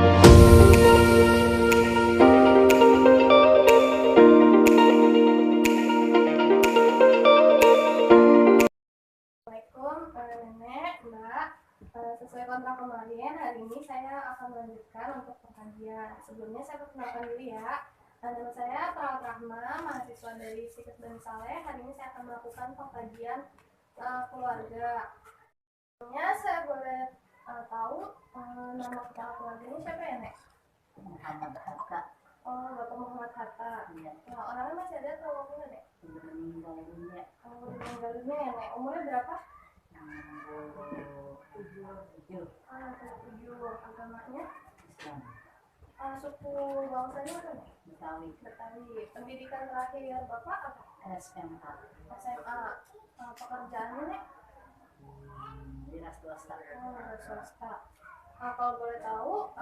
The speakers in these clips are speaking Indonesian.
Assalamualaikum Nenek, Mbak. Sesuai kontrak kemarin, hari ini saya akan melanjutkan untuk pengkajian. Sebelumnya saya perkenalkan dulu ya. Nama saya Perawat Rahma, mahasiswa dari Sikes Bani Saleh. Hari ini saya akan melakukan pengkajian keluarga. Sebelumnya saya boleh tahu nama kepala keluarganya siapa ya, Nek? Muhammad Hatta. Oh, Bapak Muhammad Hatta. Iya. Orangnya masih ada atau enggak, Nek? Sudah meninggal dunia. Oh, meninggal dunia ya, Nek. Umurnya berapa? 67. 67. Agamanya? Islam. Suku bangsanya apa, Nek? Betawi. Betawi. Pendidikan terakhir Bapak apa? SMA. SMA. Pekerjaannya, Nek? Dinas swasta. Oh, swasta. Kalau boleh tahu,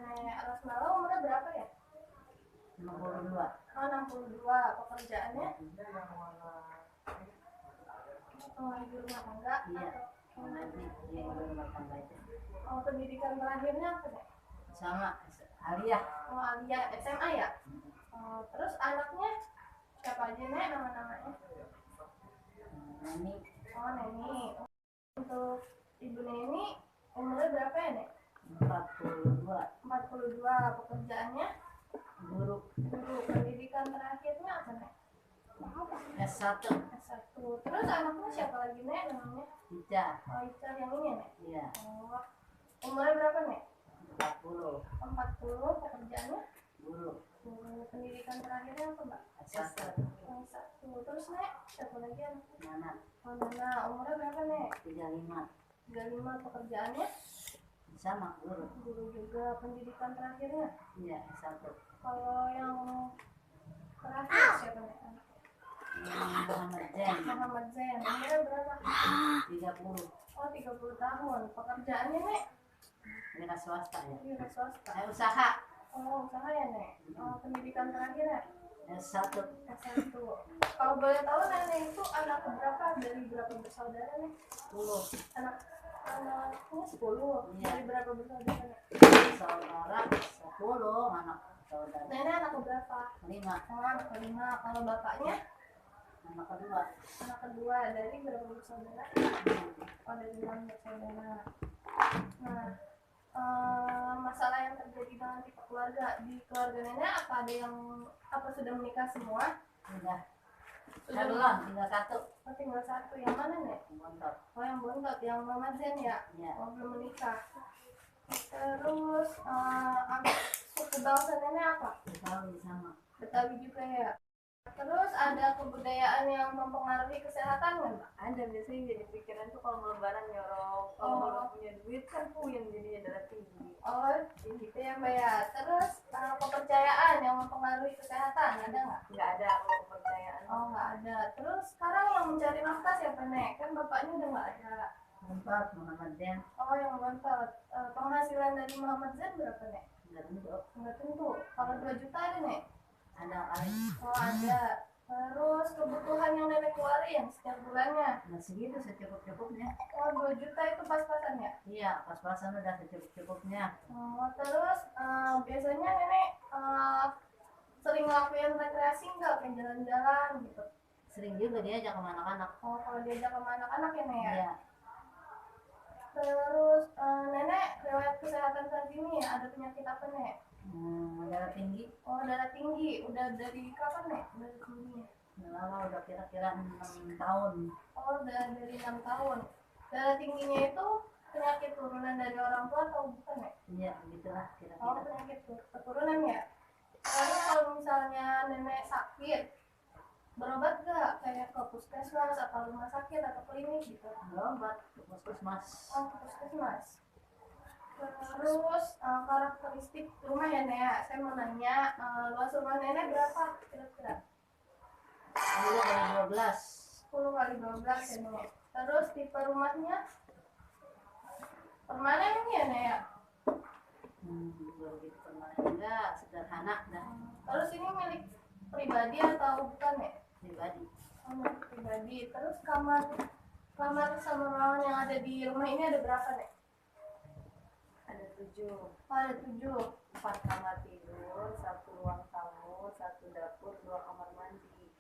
Nenek Rasmala umurnya berapa ya? 62. 62. Pekerjaannya? Ibu rumah tangga? Iya. Nanti di rumah tangga itu. Pendidikan terakhirnya apa, Nek? Sama Aliyah. Alia, SMA ya? Terus anaknya siapa aja, Nek, nama-namanya? Neni. Neni. Untuk Ibu Neni umurnya berapa ya, Nek? 42. 42. Pekerjaannya? Guru. Guru. Pendidikan terakhirnya apa, Nek? S1. S1. Terus anaknya siapa lagi, Nek, namanya? Ica. Ica yang ini ya, Nek? Iya. Umurnya berapa, Nek? 40. 40. Pekerjaannya? Guru. Pendidikan terakhirnya apa, Mbak? S1. S1. Terus, Nek, siapa lagi anaknya? Nana. Nana. Umurnya berapa, Nek? 35. 35. Pekerjaannya? Sama guru. Guru juga. Pendidikan terakhirnya? Iya, S1. Kalau yang terakhir siapa, Nek? Muhammad Zain. Muhammad Zain. Umurnya berapa? 30. Oh, 30 tahun. Pekerjaannya, Nek? Wira swasta ya. Wira swasta. Usaha. Oh, usaha ya, Nek? Pendidikan terakhirnya? S1. S1. Kalau boleh tahu, Nenek itu anak berapa dari berapa bersaudara, Nek? 10. Anaknya 10. Iya. Dari berapa bersaudara, Nek? Saudara 10 anak saudara. Nenek anak berapa? 5. Anak kelima. Kalau bapaknya? Anak kedua. Anak kedua. Dari berapa bersaudara? Oh, dari 6 bersaudara. Nah, masalah yang terjadi dengan tipe keluarga di keluarga Nenek, apa ada yang sudah menikah semua? Sudah. Sudah Belum, tinggal 1. Oh, tinggal 1. Yang mana, Nek? Bontot. Oh, yang bontot, yang Muhammad Zain ya? Iya. Oh, belum menikah. Terus suku bangsa Nenek apa? Betawi sama. Betawi juga ya. Terus ada kebudayaan yang mempengaruhi kesehatan nggak, Mbak? Ada, biasanya jadi pikiran tuh kalau lebaran nyorok, kalau belum punya duit kan puyeng jadinya darah tinggi. Oh, gitu ya, Mbak ya. Terus kepercayaan yang mempengaruhi kesehatan ada nggak? Nggak ada kalau kepercayaan. Oh, nggak ada. Terus sekarang yang mencari nafkah siapa, Nek? Kan bapaknya udah nggak ada. Bontot Muhammad Zain. Oh, yang bontot. Penghasilan dari Muhammad Zain berapa, Nek? Enggak tentu. Nggak tentu. Kalau 2 juta ada, Nek? Ada kali. Oh, ada. Terus kebutuhan yang Nenek keluarin setiap bulannya? Nah, segitu secukup-cukupnya. Oh, 2 juta itu pas-pasan ya? Iya, pas-pasan udah secukup-cukupnya. Oh, terus biasanya Nenek sering ngelakuin rekreasi nggak? Kayak jalan-jalan gitu? Sering juga diajak sama anak-anak. Oh, kalau diajak sama anak-anak ya, Nek ya? Iya. Terus Nenek riwayat kesehatan saat ini ada penyakit apa, Nek? Darah tinggi. Oh, darah tinggi. Udah dari kapan, Nek? Dari tingginya? Udah lama, udah kira-kira 6 tahun. Oh, udah dari 6 tahun. Darah tingginya itu penyakit turunan dari orang tua atau bukan, Nek? Iya, begitulah Oh, kira-kira. penyakit keturunan ya? Lalu kalau misalnya Nenek sakit, berobat gak? Kayak ke puskesmas atau rumah sakit atau klinik gitu? Berobat ke puskesmas. Oh, ke puskesmas. Terus karakteristik rumah ya, Nek ya? Saya mau nanya, luas rumah Nenek berapa kira-kira? 10 kali 12. 10 kali 12 ya, Nek. Terus tipe rumahnya permanen ini ya, Nek ya? Begitu permanen enggak, sederhana dah. Terus ini milik pribadi atau bukan, Nek? Pribadi. Oh, milik pribadi. Terus kamar sama ruangan yang ada di rumah ini ada berapa, Nek? Ada 7. Oh, ada 7. 4 kamar tidur, 1 ruang tamu, 1 dapur, 2 kamar mandi.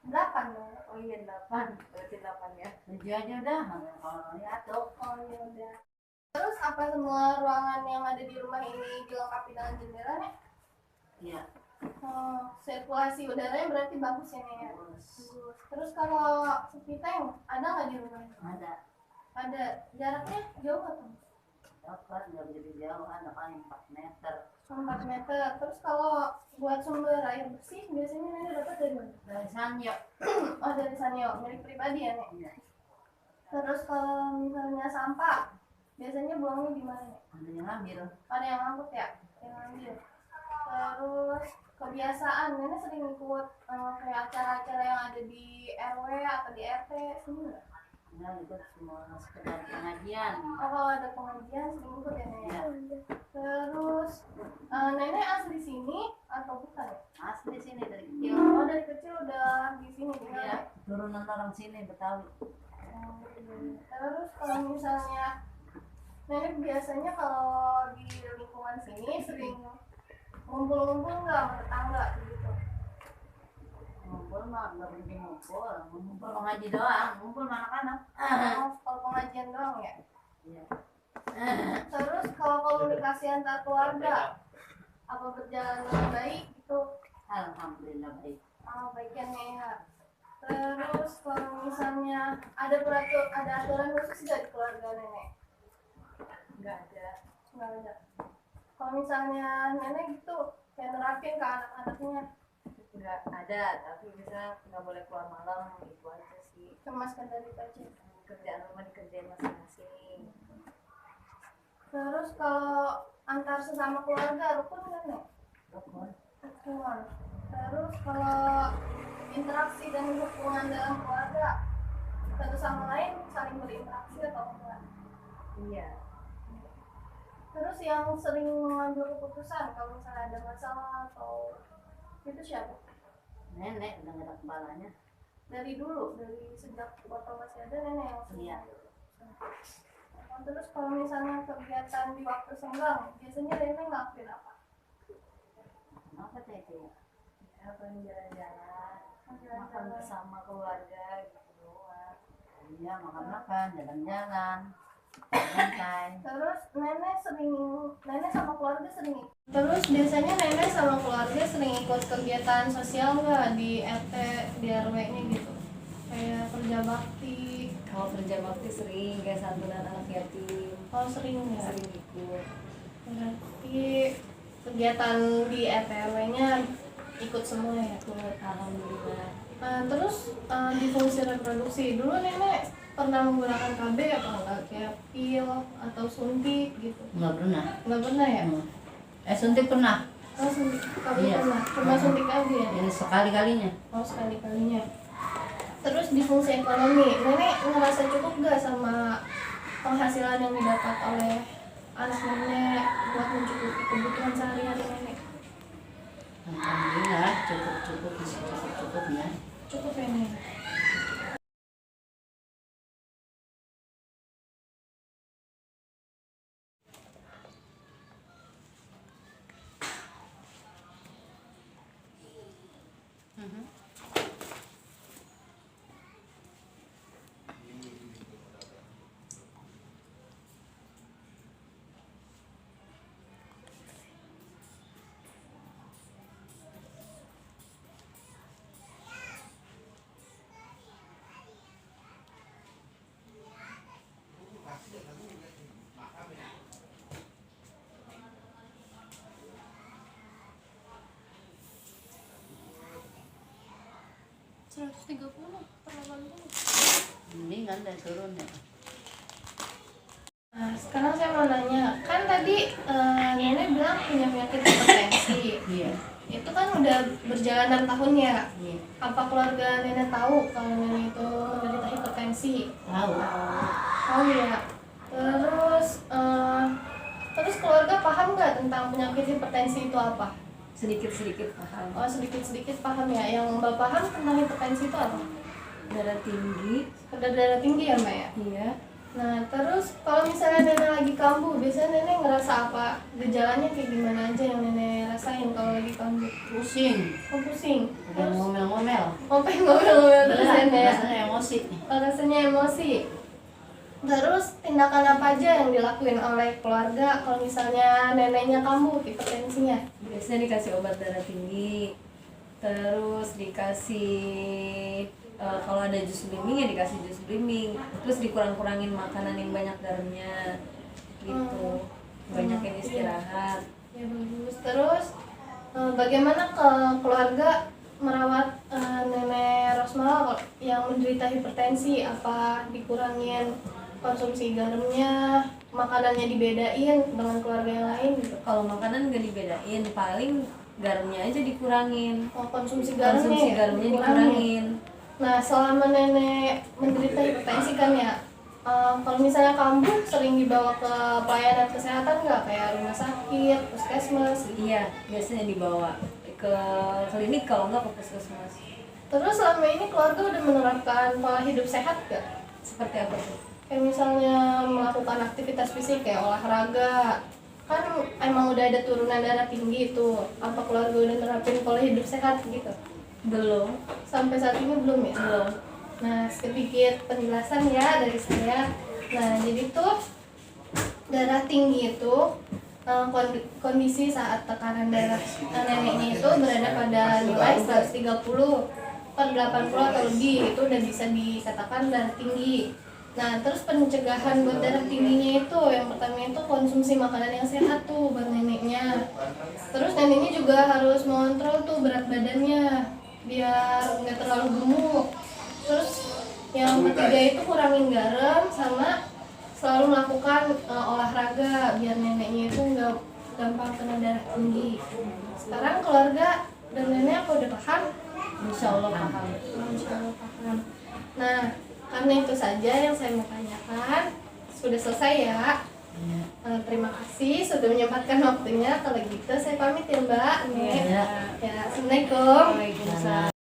8 dong. Oh iya 8, berarti 8 ya. 7 aja udah. Kalau lihat Oh ya udah. Terus apa semua ruangan yang ada di rumah ini dilengkapi dengan jendela nih? Iya. Oh, sirkulasi udaranya berarti bagus ya nih ya. Bagus. Bagus. Terus kalau sepi tank ada nggak di rumah? Ada. Ada. Jaraknya jauh nggak tuh? Dapat nggak begitu jauh, ada paling 4 meter. 4 meter. Terus kalau buat sumber air bersih biasanya nenek dapat dari mana? Dari Sanyo. Oh, dari Sanyo, milik pribadi ya nek. Iya. Terus kalau misalnya sampah biasanya buangnya di mana nek? Ada yang ambil. Ada yang ngangkut ya? Yang ambil. Terus kebiasaan nenek sering ikut kayak acara-acara yang ada di RW atau di RT sini nggak? Ada ikut semua sekedar pengajian. Oh, kalau ada pengajian sering ikut ya nenek? Terus nenek asli sini atau bukan ya? Asli sini dari kecil. Oh, dari kecil udah di sini tinggal Iya. ya? Turunan orang sini Betawi. Terus kalau misalnya nenek biasanya kalau di lingkungan sini sering ngumpul-ngumpul nggak sama tetangga gitu? Ngumpul mah nggak berhenti ngumpul. Ngumpul mengaji doang. Ngumpul sama anak-anak. Oh, kalau pengajian doang ya? Iya. Terus kalau komunikasi antar keluarga apa berjalan dengan baik gitu? Alhamdulillah baik. Oh, baiknya ya. Terus kalau misalnya ada aturan khusus nggak di keluarga nenek? Nggak ada. Nggak ada. Kalau misalnya nenek gitu kayak nerapin ke anak-anaknya Nggak ada, tapi bisa nggak boleh keluar malam, itu aja sih. cuma sekedar itu aja. Kerjaan rumah dikerjain masing-masing. Terus kalau antar sesama keluarga rukun nggak nek? Rukun. Rukun. Terus kalau interaksi dan hubungan dalam keluarga satu sama lain saling berinteraksi atau enggak? Iya. Terus yang sering mengambil keputusan kalau misalnya ada masalah atau itu siapa? Nenek udah nggak ada kepalanya. Dari dulu, dari sejak bapak masih ada nenek yang sering Iya. mengambil keputusan. Terus kalau misalnya kegiatan di waktu senggang biasanya nenek ngelakuin apa? Apa teh itu ya? Apa yang jalan-jalan, makan Jalan-jalan. bersama keluarga gitu doang. Iya, makan-makan, jalan-jalan, santai. Terus nenek sama keluarga sering ikut. Terus biasanya nenek sama keluarga sering ikut kegiatan sosial nggak di RT, di RW-nya gitu? Kayak kerja bakti. Kalau kerja bakti sering, kayak santunan anak yatim, Oh sering ya? sering ikut. Berarti kegiatan di RT RW-nya ikut semua ya? Ikut, alhamdulillah. Terus di fungsi reproduksi dulu nenek pernah menggunakan KB apa enggak? Kayak pil atau suntik gitu? Nggak pernah. Nggak pernah ya? Suntik pernah. Oh suntik KB Iya. pernah? Cuma suntik aja ya? Ini sekali-kalinya. Oh sekali-kalinya. Terus di fungsi ekonomi, nenek ngerasa cukup gak sama penghasilan yang didapat oleh anak nenek buat mencukupi kebutuhan sehari-hari nenek? Alhamdulillah cukup bisa cukup-cukupnya. Cukup ya nenek? Mendingan dan turun ya. Nah, sekarang saya mau nanya, kan tadi nenek bilang punya penyakit hipertensi. Iya. Itu kan udah berjalan 6 tahun ya. Iya. Apa keluarga nenek tahu kalau nenek itu menderita hipertensi? Tahu. Oh iya. Terus keluarga paham nggak tentang penyakit hipertensi itu apa? Sedikit-sedikit paham. Oh sedikit-sedikit paham ya. Yang Mbak paham tentang hipertensi itu apa? Darah tinggi. Kadar darah tinggi ya Mbak ya? Iya. Nah terus kalau misalnya nenek lagi kambuh biasanya nenek ngerasa apa? Gejalanya kayak gimana aja yang nenek rasain kalau lagi kambuh? Pusing. Oh pusing. Udah ngomel-ngomel. Oh pengen ngomel-ngomel terus ya Nek? Rasanya emosi. Oh, rasanya emosi. Terus tindakan apa aja yang dilakuin oleh keluarga kalau misalnya neneknya kambuh hipertensinya? Biasanya dikasih obat darah tinggi, terus dikasih kalau ada jus bliming ya dikasih jus bliming, terus dikurang-kurangin makanan yang banyak garamnya gitu, banyakin istirahat. Ya bagus. Terus bagaimana ke keluarga merawat nenek Rosmala yang menderita hipertensi? Apa dikurangin konsumsi garamnya, makanannya dibedain dengan keluarga yang lain gitu? Kalau makanan nggak dibedain, paling garamnya aja dikurangin. Oh, konsumsi garamnya, Konsumsi garamnya dikurangin. Nah, selama nenek menderita hipertensi kan ya, kalau misalnya kambuh sering dibawa ke pelayanan kesehatan nggak, kayak rumah sakit, puskesmas gitu? Iya, biasanya dibawa ke klinik kalau nggak ke puskesmas. Terus selama ini keluarga udah menerapkan pola hidup sehat nggak? Seperti apa tuh? Kayak misalnya melakukan aktivitas fisik kayak olahraga, kan emang udah ada turunan darah tinggi tuh. Apa keluarga udah nerapin pola hidup sehat gitu? Belum. Sampai saat ini belum ya? Belum. Nah, sedikit penjelasan ya dari saya. Nah, jadi tuh darah tinggi itu kondisi saat tekanan darah neneknya itu berada pada nilai 130 per 80 atau lebih, itu udah bisa dikatakan darah tinggi. Nah, terus pencegahan buat darah tingginya itu yang pertama itu konsumsi makanan yang sehat tuh buat neneknya. Terus neneknya juga harus mengontrol tuh berat badannya biar nggak terlalu gemuk. Terus yang ketiga itu kurangin garam, sama selalu melakukan olahraga biar neneknya itu nggak gampang kena darah tinggi. Sekarang keluarga dan nenek aku udah paham? Insya Allah paham. Insya Allah paham. Nah, karena itu saja yang saya mau tanyakan. Sudah selesai ya? Iya. Terima kasih sudah menyempatkan waktunya. Kalau gitu saya pamit ya Mbak. Nek. Iya. Ya, Assalamualaikum. Waalaikumsalam.